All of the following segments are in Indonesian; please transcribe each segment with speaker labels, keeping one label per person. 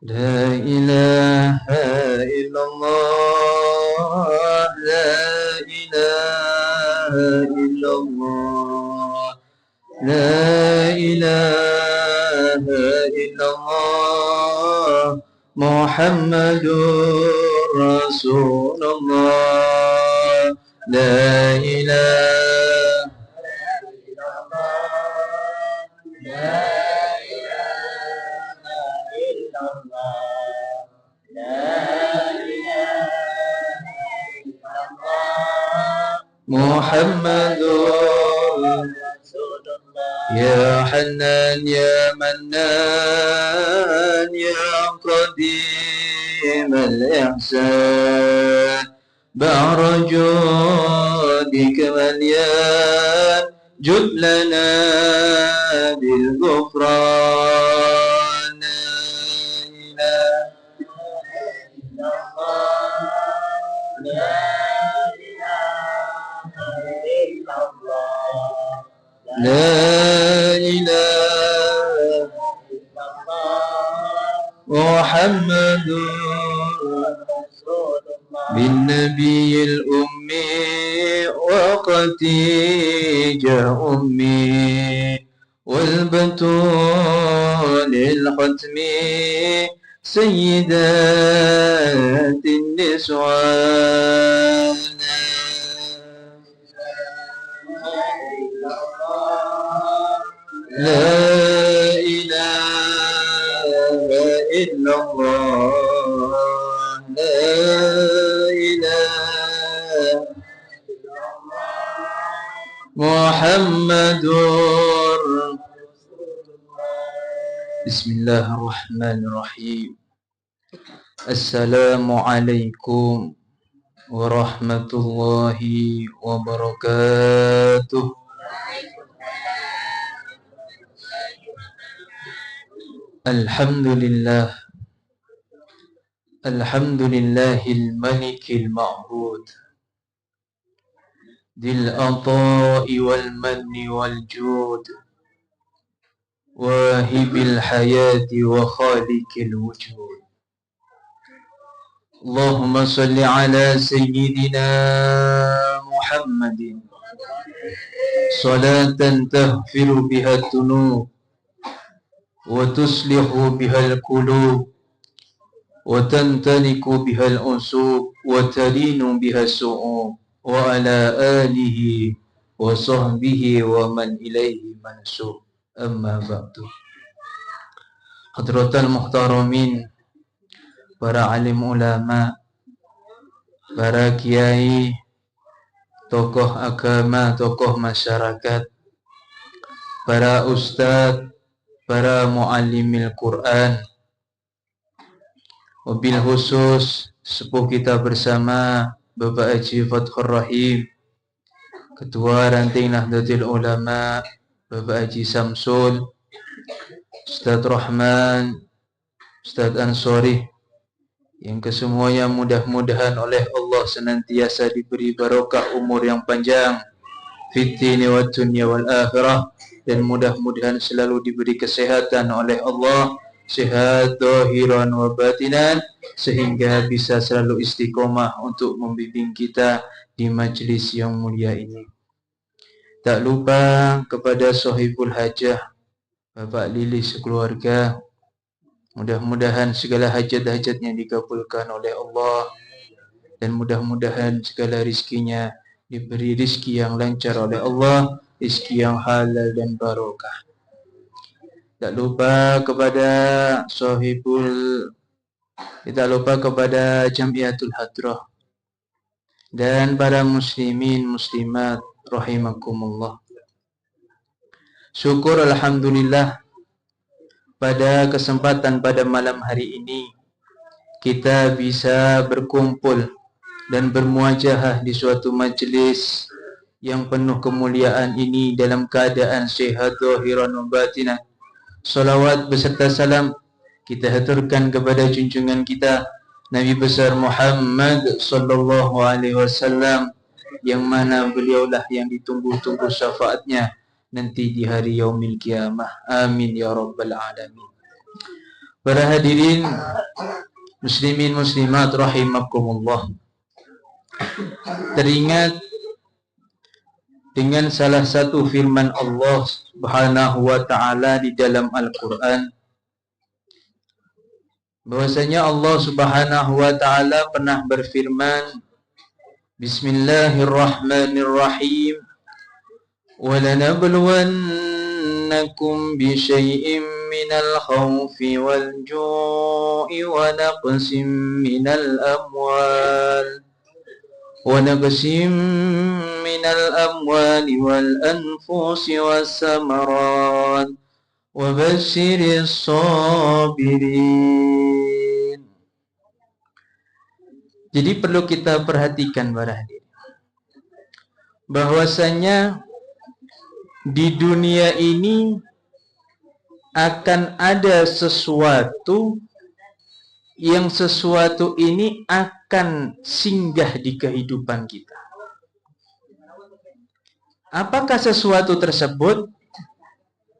Speaker 1: لا إله إلا الله لا إله إلا الله لا إله إلا الله محمد رسول الله لا إله إلا الله لا محمد رسول الله يا حنان يا منان يا قديم الإحسان بعر جودك مليان جد لنا بالغفران لا إله إلا الله محمد رسول الله بالنبي الأمي وخديجة أمي والبتول الختمي سيدات النسوان لا إله إلا الله لا إله محمد بسم الله الرحمن الرحيم السلام عليكم ورحمة الله وبركاته Alhamdulillah Alhamdulillahil malikil ma'bud Dil ata'i wal manni wal jud Wahibil hayati wa khaliqil wujud Allahumma salli ala sayyidina Muhammadin Salatan tahfiru biha tunub وتصلح بها القلوب وتنتلك بها الأنسوب وتلين بها السؤوب وعلى آله وصحبه ومن إليه منسوب أما بعد Hadratal Muhtaramin, para alim ulama, para kiai, tokoh agama, tokoh masyarakat, para ustadz, para muallimil Quran, wabil khusus sepuh kita bersama Bapak Haji Fathur Rahim, Ketua Ranting Nahdlatul Ulama, Bapak Haji Samsul, Ustadz Rahman, Ustadz Ansori, yang kesemuanya mudah-mudahan oleh Allah senantiasa diberi barokah umur yang panjang, fitni wa dunya wal akhirah, dan mudah-mudahan selalu diberi kesehatan oleh Allah, sehat zahiran wa batinan, sehingga bisa selalu istiqomah untuk membimbing kita di majlis yang mulia ini. Tak lupa kepada sahibul hajah, Bapak Lili sekeluarga, mudah-mudahan segala hajat-hajatnya dikabulkan oleh Allah, dan mudah-mudahan segala rizkinya diberi rizki yang lancar oleh Allah, rizki yang halal dan barokah. Tak lupa kepada Jamiatul Hadrah dan para muslimin muslimat rahimakumullah. Syukur alhamdulillah, pada kesempatan pada malam hari ini kita bisa berkumpul dan bermuajahah di suatu majlis yang penuh kemuliaan ini dalam keadaan sehat zahiran wa batinan. Salawat beserta salam kita haturkan kepada junjungan kita Nabi besar Muhammad sallallahu alaihi wasallam, yang mana beliaulah yang ditunggu-tunggu syafaatnya nanti di hari yaumil kiamah. Amin ya rabbal alamin. Para hadirin muslimin muslimat rahimakumullah. Teringat dengan salah satu firman Allah Subhanahu wa taala di dalam Al-Qur'an, bahwasanya Allah Subhanahu wa taala pernah berfirman, Bismillahirrahmanirrahim, wa lanabluwannakum bi syai'in minal khawfi wal ju'i wa naqsim minal amwal wal anfusi was samarat wa basyiris sabirin. Jadi perlu kita perhatikan para hadirin, bahwasanya di dunia ini akan ada sesuatu yang ini akan singgah di kehidupan kita. Apakah sesuatu tersebut?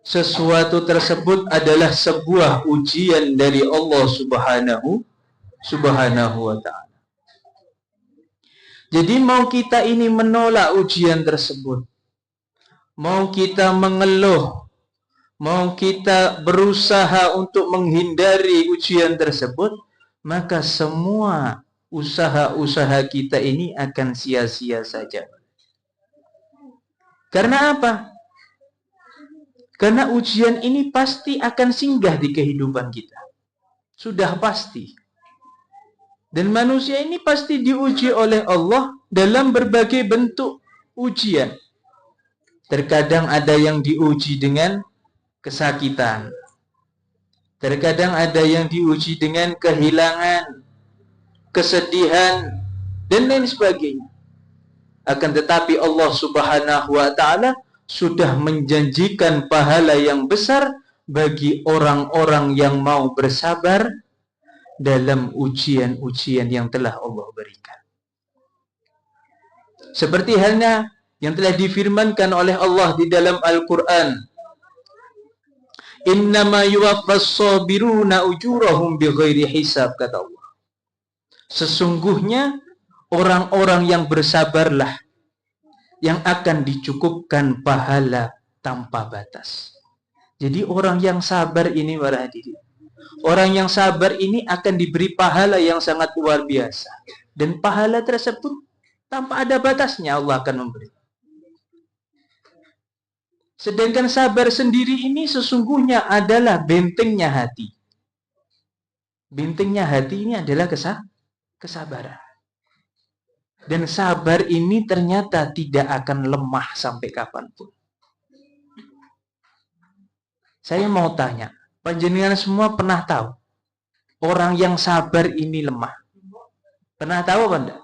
Speaker 1: Sesuatu tersebut adalah sebuah ujian dari Allah Subhanahu wa ta'ala. Jadi mau kita ini menolak ujian tersebut, mau kita mengeluh, mau kita berusaha untuk menghindari ujian tersebut, maka semua usaha-usaha kita ini akan sia-sia saja. Karena apa? Karena ujian ini pasti akan singgah di kehidupan kita. Sudah pasti. Dan manusia ini pasti diuji oleh Allah dalam berbagai bentuk ujian. Terkadang ada yang diuji dengan kesakitan. Terkadang ada yang diuji dengan kehilangan, kesedihan, dan lain sebagainya. Akan tetapi Allah Subhanahu wa ta'ala sudah menjanjikan pahala yang besar bagi orang-orang yang mau bersabar dalam ujian-ujian yang telah Allah berikan. Seperti halnya yang telah difirmankan oleh Allah di dalam Al-Quran, Innama yuwaffas sabiruna ujurahum bighairi hisab, kata Allah. Sesungguhnya orang-orang yang bersabarlah yang akan dicukupkan pahala tanpa batas. Jadi orang yang sabar ini, para hadirin, orang yang sabar ini akan diberi pahala yang sangat luar biasa. Dan pahala tersebut tanpa ada batasnya Allah akan memberi. Sedangkan sabar sendiri ini sesungguhnya adalah bentengnya hati. Bentengnya hati ini adalah kesabaran. Dan sabar ini ternyata tidak akan lemah sampai kapanpun. Saya mau tanya, panjenengan semua pernah tahu orang yang sabar ini lemah? Pernah tahu apa enggak?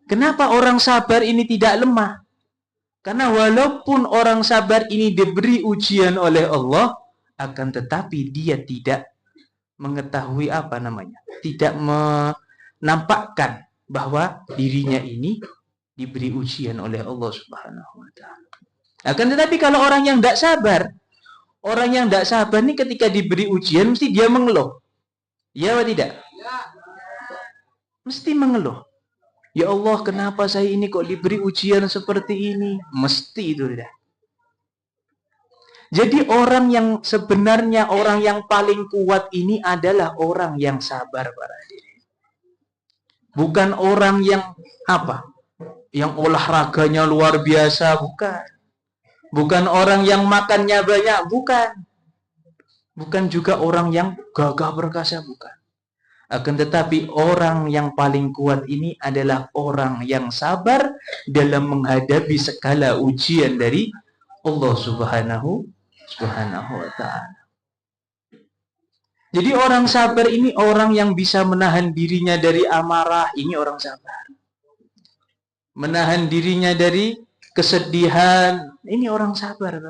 Speaker 1: Kenapa orang sabar ini tidak lemah? Karena walaupun orang sabar ini diberi ujian oleh Allah, akan tetapi dia tidak mengetahui tidak menampakkan bahwa dirinya ini diberi ujian oleh Allah Subhanahu wa ta'ala. Akan tetapi kalau orang yang tidak sabar ini ketika diberi ujian mesti dia mengeluh. Ya atau tidak? Mesti mengeluh. Ya Allah, kenapa saya ini kok diberi ujian seperti ini? Mesti itu tidak. Jadi orang yang sebenarnya orang yang paling kuat ini adalah orang yang sabar, para hadirin. Bukan orang yang yang olahraganya luar biasa, bukan. Bukan orang yang makannya banyak, bukan. Bukan juga orang yang gagah perkasa, bukan. Akan tetapi orang yang paling kuat ini adalah orang yang sabar dalam menghadapi segala ujian dari Allah Subhanahu wa ta'ala. Jadi orang sabar ini orang yang bisa menahan dirinya dari amarah, ini orang sabar. Menahan dirinya dari kesedihan, ini orang sabar.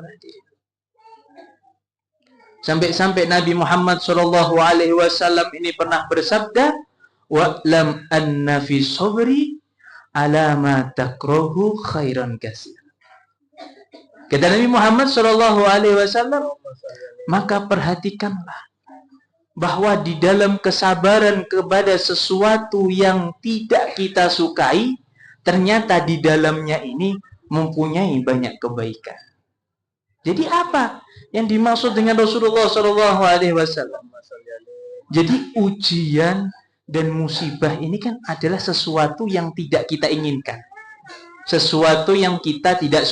Speaker 1: Sampai-sampai Nabi Muhammad SAW ini pernah bersabda, wa'lam anna fi sabri ala ma takrahu khairan katsir. Kata Nabi Muhammad SAW, maka perhatikanlah bahwa di dalam kesabaran kepada sesuatu yang tidak kita sukai, ternyata di dalamnya ini mempunyai banyak kebaikan. Jadi apa yang dimaksud dengan Rasulullah SAW? Jadi ujian dan musibah ini kan adalah sesuatu yang tidak kita inginkan, sesuatu yang kita tidak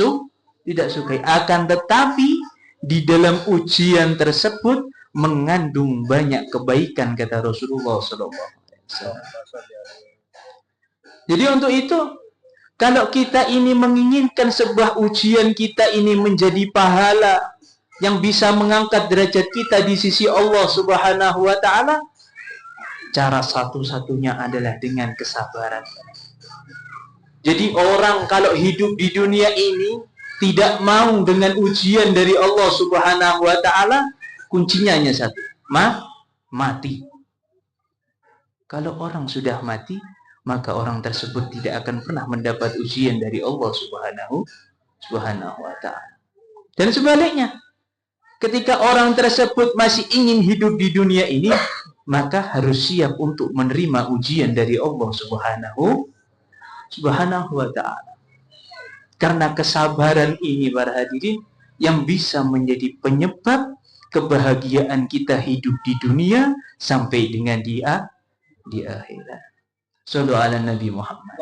Speaker 1: sukai. Akan tetapi di dalam ujian tersebut mengandung banyak kebaikan, kata Rasulullah SAW. Jadi untuk itu, kalau kita ini menginginkan sebuah ujian kita ini menjadi pahala yang bisa mengangkat derajat kita di sisi Allah Subhanahu wa Ta'ala, cara satu-satunya adalah dengan kesabaran. Jadi orang kalau hidup di dunia ini tidak mau dengan ujian dari Allah Subhanahu wa Ta'ala, kuncinya hanya satu, mati. Kalau orang sudah mati, maka orang tersebut tidak akan pernah mendapat ujian dari Allah Subhanahu wa Ta'ala. Dan sebaliknya, ketika orang tersebut masih ingin hidup di dunia ini, maka harus siap untuk menerima ujian dari Allah Subhanahu wa Ta'ala. Karena kesabaran ini, para hadirin, yang bisa menjadi penyebab kebahagiaan kita hidup di dunia sampai dengan di akhirat. Shallu ala Nabi Muhammad.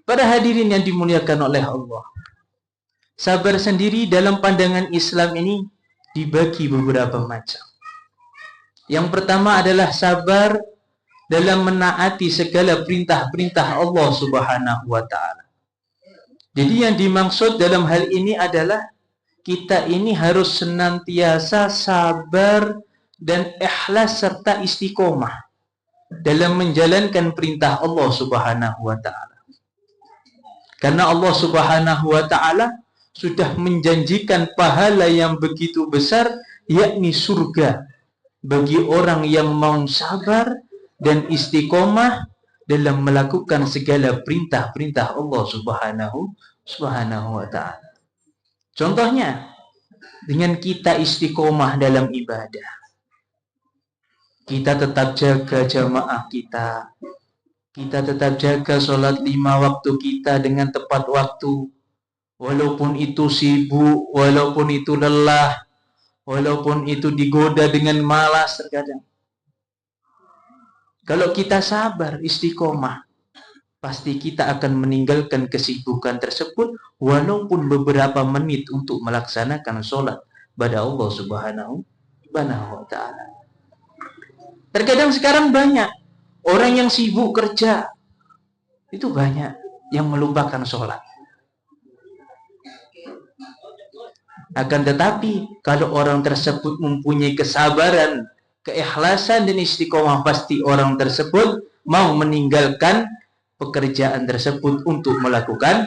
Speaker 1: Para hadirin yang dimuliakan oleh Allah, sabar sendiri dalam pandangan Islam ini dibagi beberapa macam. Yang pertama adalah sabar dalam menaati segala perintah-perintah Allah Subhanahu wa Ta'ala. Jadi yang dimaksud dalam hal ini adalah kita ini harus senantiasa sabar dan ikhlas serta istiqomah dalam menjalankan perintah Allah Subhanahu wa Ta'ala. Karena Allah Subhanahu wa Ta'ala sudah menjanjikan pahala yang begitu besar, yakni surga, bagi orang yang mau sabar dan istiqomah dalam melakukan segala perintah-perintah Allah Subhanahu wa Ta'ala. Contohnya, dengan kita istiqomah dalam ibadah, kita tetap jaga jamaah kita tetap jaga sholat 5 waktu kita dengan tepat waktu, walaupun itu sibuk, walaupun itu lelah, walaupun itu digoda dengan malas terkadang. Kalau kita sabar, istiqomah, pasti kita akan meninggalkan kesibukan tersebut walaupun beberapa menit untuk melaksanakan sholat pada Allah Subhanahu wa Ta'ala. Terkadang sekarang banyak orang yang sibuk kerja, itu banyak yang melupakan sholat. Akan tetapi kalau orang tersebut mempunyai kesabaran, keikhlasan dan istiqomah, pasti orang tersebut mau meninggalkan pekerjaan tersebut untuk melakukan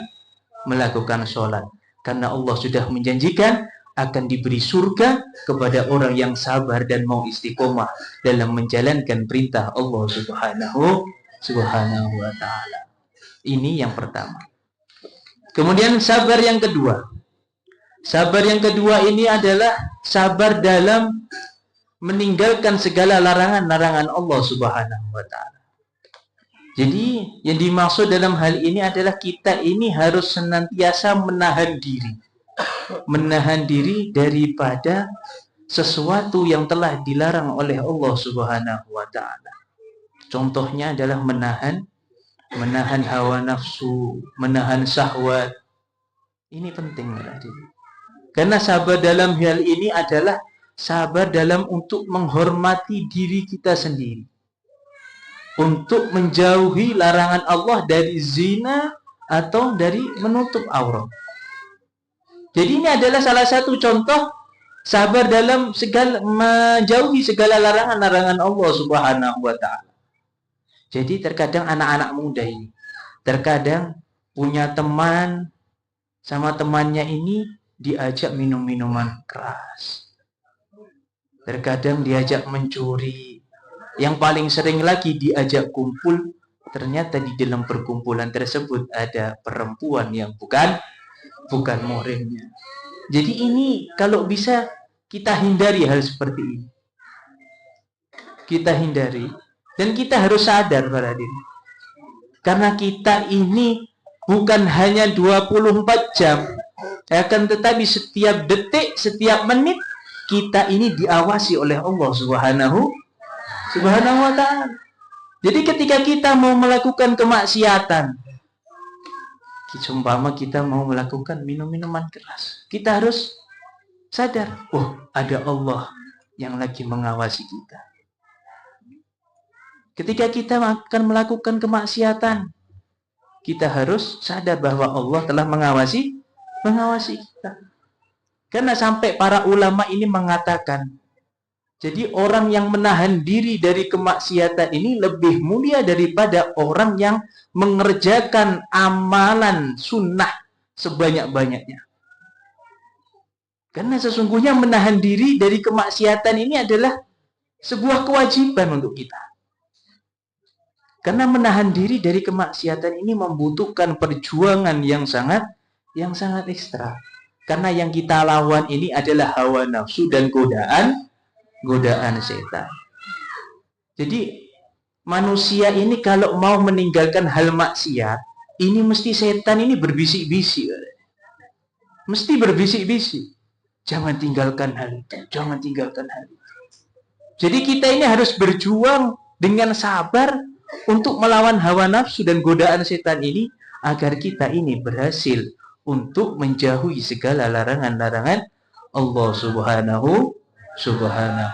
Speaker 1: sholat. Karena Allah sudah menjanjikan akan diberi surga kepada orang yang sabar dan mau istiqomah dalam menjalankan perintah Allah Subhanahu wa Ta'ala. Ini yang pertama. Kemudian sabar yang kedua. Sabar yang kedua ini adalah sabar dalam meninggalkan segala larangan-larangan Allah Subhanahu wa Ta'ala. Jadi yang dimaksud dalam hal ini adalah kita ini harus senantiasa menahan diri daripada sesuatu yang telah dilarang oleh Allah Subhanahu wa Ta'ala. Contohnya adalah menahan hawa nafsu, menahan syahwat. Ini penting, karena sabar dalam hal ini adalah sabar dalam untuk menghormati diri kita sendiri, untuk menjauhi larangan Allah dari zina atau dari menutup aurat. Jadi ini adalah salah satu contoh sabar dalam menjauhi segala larangan-larangan Allah Subhanahu wa Ta'ala. Jadi terkadang anak-anak muda ini terkadang punya teman, sama temannya ini diajak minum minuman keras, terkadang diajak mencuri, yang paling sering lagi diajak kumpul. Ternyata di dalam perkumpulan tersebut ada perempuan yang bukan bukan muhrimnya. Jadi ini kalau bisa kita hindari hal seperti ini. Kita hindari. Dan kita harus sadar para diri. Karena kita ini bukan hanya 24 jam. Akan tetapi setiap detik, setiap menit, kita ini diawasi oleh Allah Subhanahu wa ta'ala. Jadi ketika kita mau melakukan kemaksiatan, seumpama kita mau melakukan minum-minuman keras, kita harus sadar, oh ada Allah yang lagi mengawasi kita. Ketika kita akan melakukan kemaksiatan, kita harus sadar bahwa Allah telah mengawasi kita. Karena sampai para ulama ini mengatakan, jadi orang yang menahan diri dari kemaksiatan ini lebih mulia daripada orang yang mengerjakan amalan sunnah sebanyak-banyaknya. Karena sesungguhnya menahan diri dari kemaksiatan ini adalah sebuah kewajiban untuk kita. Karena menahan diri dari kemaksiatan ini membutuhkan perjuangan yang sangat ekstra. Karena yang kita lawan ini adalah hawa nafsu dan godaan setan. Jadi manusia ini kalau mau meninggalkan hal maksiat, ini mesti setan ini berbisik-bisik. Mesti berbisik-bisik. Jangan tinggalkan hal itu, jangan tinggalkan hal itu. Jadi kita ini harus berjuang dengan sabar untuk melawan hawa nafsu dan godaan setan ini agar kita ini berhasil untuk menjauhi segala larangan-larangan Allah Subhanahu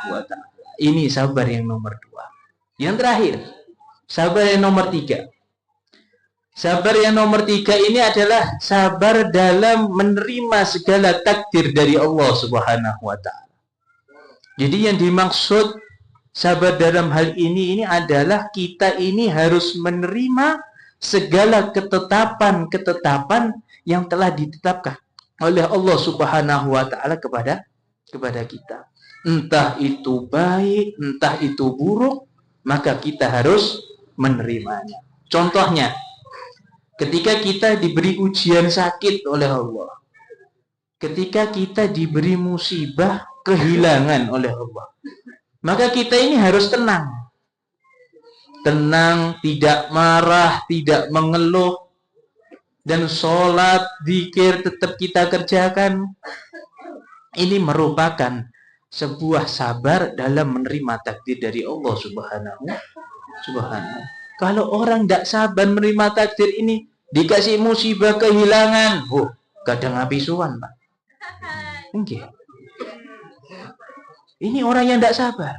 Speaker 1: wa ta'ala. Ini sabar yang nomor 2. Yang terakhir, sabar yang nomor 3. Sabar yang nomor 3 ini adalah sabar dalam menerima segala takdir dari Allah Subhanahu wa ta'ala. Jadi yang dimaksud sabar dalam hal ini adalah kita ini harus menerima segala ketetapan yang telah ditetapkan oleh Allah Subhanahu wa ta'ala kepada kita. Entah itu baik, entah itu buruk, maka kita harus menerimanya. Contohnya, ketika kita diberi ujian sakit oleh Allah, ketika kita diberi musibah, kehilangan oleh Allah, maka kita ini harus tenang. Tenang, tidak marah, tidak mengeluh, dan sholat, zikir tetap kita kerjakan. Ini merupakan sebuah sabar dalam menerima takdir dari Allah Subhanahu. Kalau orang tidak sabar menerima takdir ini, dikasih musibah kehilangan, kadang habisuan, Pak. Mungkin. Ini orang yang tidak sabar.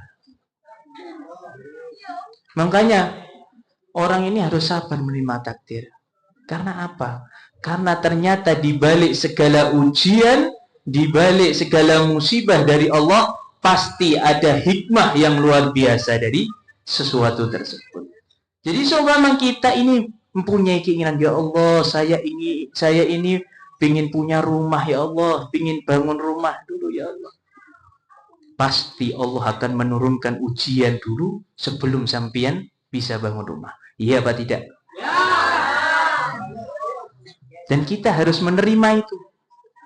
Speaker 1: Makanya orang ini harus sabar menerima takdir. Karena apa? Karena ternyata di balik segala ujian, di balik segala musibah dari Allah, pasti ada hikmah yang luar biasa dari sesuatu tersebut. Jadi seumpama kita ini mempunyai keinginan, ya Allah, saya ini ingin punya rumah, ya Allah, ingin bangun rumah dulu, ya Allah. Pasti Allah akan menurunkan ujian dulu sebelum sampean bisa bangun rumah. Iya apa tidak? Dan kita harus menerima itu.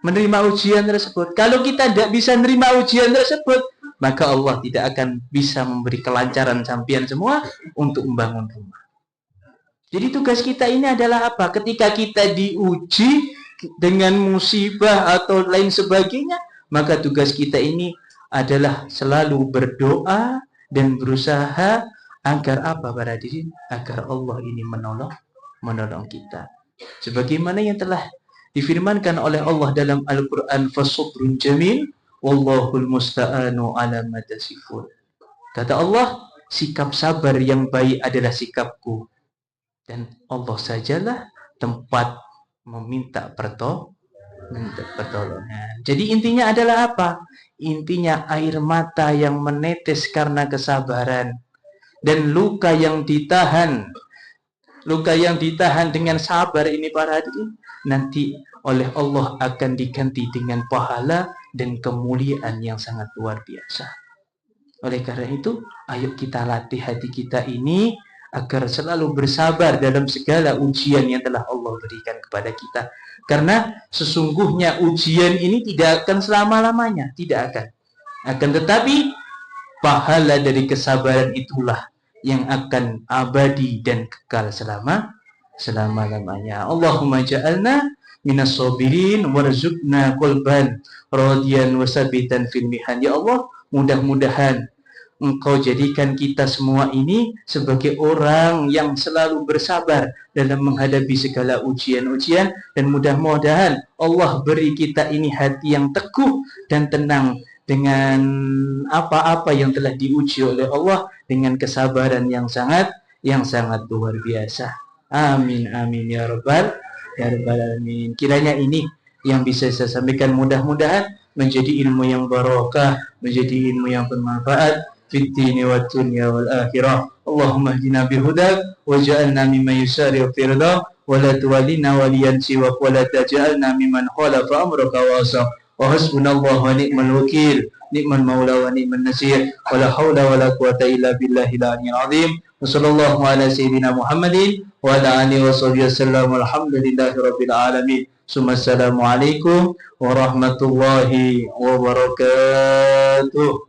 Speaker 1: Menerima ujian tersebut. Kalau kita tidak bisa menerima ujian tersebut, maka Allah tidak akan bisa memberi kelancaran sampean semua untuk membangun rumah. Jadi tugas kita ini adalah apa? Ketika kita diuji dengan musibah atau lain sebagainya, maka tugas kita ini adalah selalu berdoa dan berusaha agar apa para diri? Agar Allah ini menolong kita. Sebagaimana yang telah difirmankan oleh Allah dalam Al-Quran, fasabrun jamil wallahul musta'anu ala ma tasifun. Kata Allah, sikap sabar yang baik adalah sikapku, dan Allah sajalah tempat meminta pertolongan. Jadi intinya adalah apa? Intinya air mata yang menetes karena kesabaran dan luka yang ditahan dengan sabar ini para hadirin, nanti oleh Allah akan diganti dengan pahala dan kemuliaan yang sangat luar biasa. Oleh karena itu, ayo kita latih hati kita ini agar selalu bersabar dalam segala ujian yang telah Allah berikan kepada kita. Karena sesungguhnya ujian ini tidak akan selama-lamanya, tidak akan. Akan tetapi pahala dari kesabaran itulah yang akan abadi dan kekal selama-lamanya. Allahumma ja'alna minas sabirin warzuqna qalban radiyan wasabitan fil mihan. Ya Allah, mudah-mudahan Engkau jadikan kita semua ini sebagai orang yang selalu bersabar dalam menghadapi segala ujian-ujian, dan mudah-mudahan Allah beri kita ini hati yang teguh dan tenang dengan apa-apa yang telah diuji oleh Allah, dengan kesabaran yang sangat luar biasa. Amin amin ya rabbal alamin. Kiranya ini yang bisa saya sampaikan, mudah-mudahan menjadi ilmu yang barokah, menjadi ilmu yang bermanfaat fid dini wad dunya wal akhirah. Allahumma hdina bihudak waj'alna mimman yusari'u fi ridha wa la tuwallina waliyan siwa wa la taj'alna mimman khalafa amraka wa asa. Wa hasbunallahu wa ni'mal wakil, ni'mal maula wa ni'man nasir, wa la haula wa la quwata illa billahil aliyyil azim. Wa sallallahu ala sayyidina Muhammadin wa ala alihi wa sahbihi wasallam. Alhamdulillahi rabbil alamin. Assalamualaikum warahmatullahi wabarakatuh.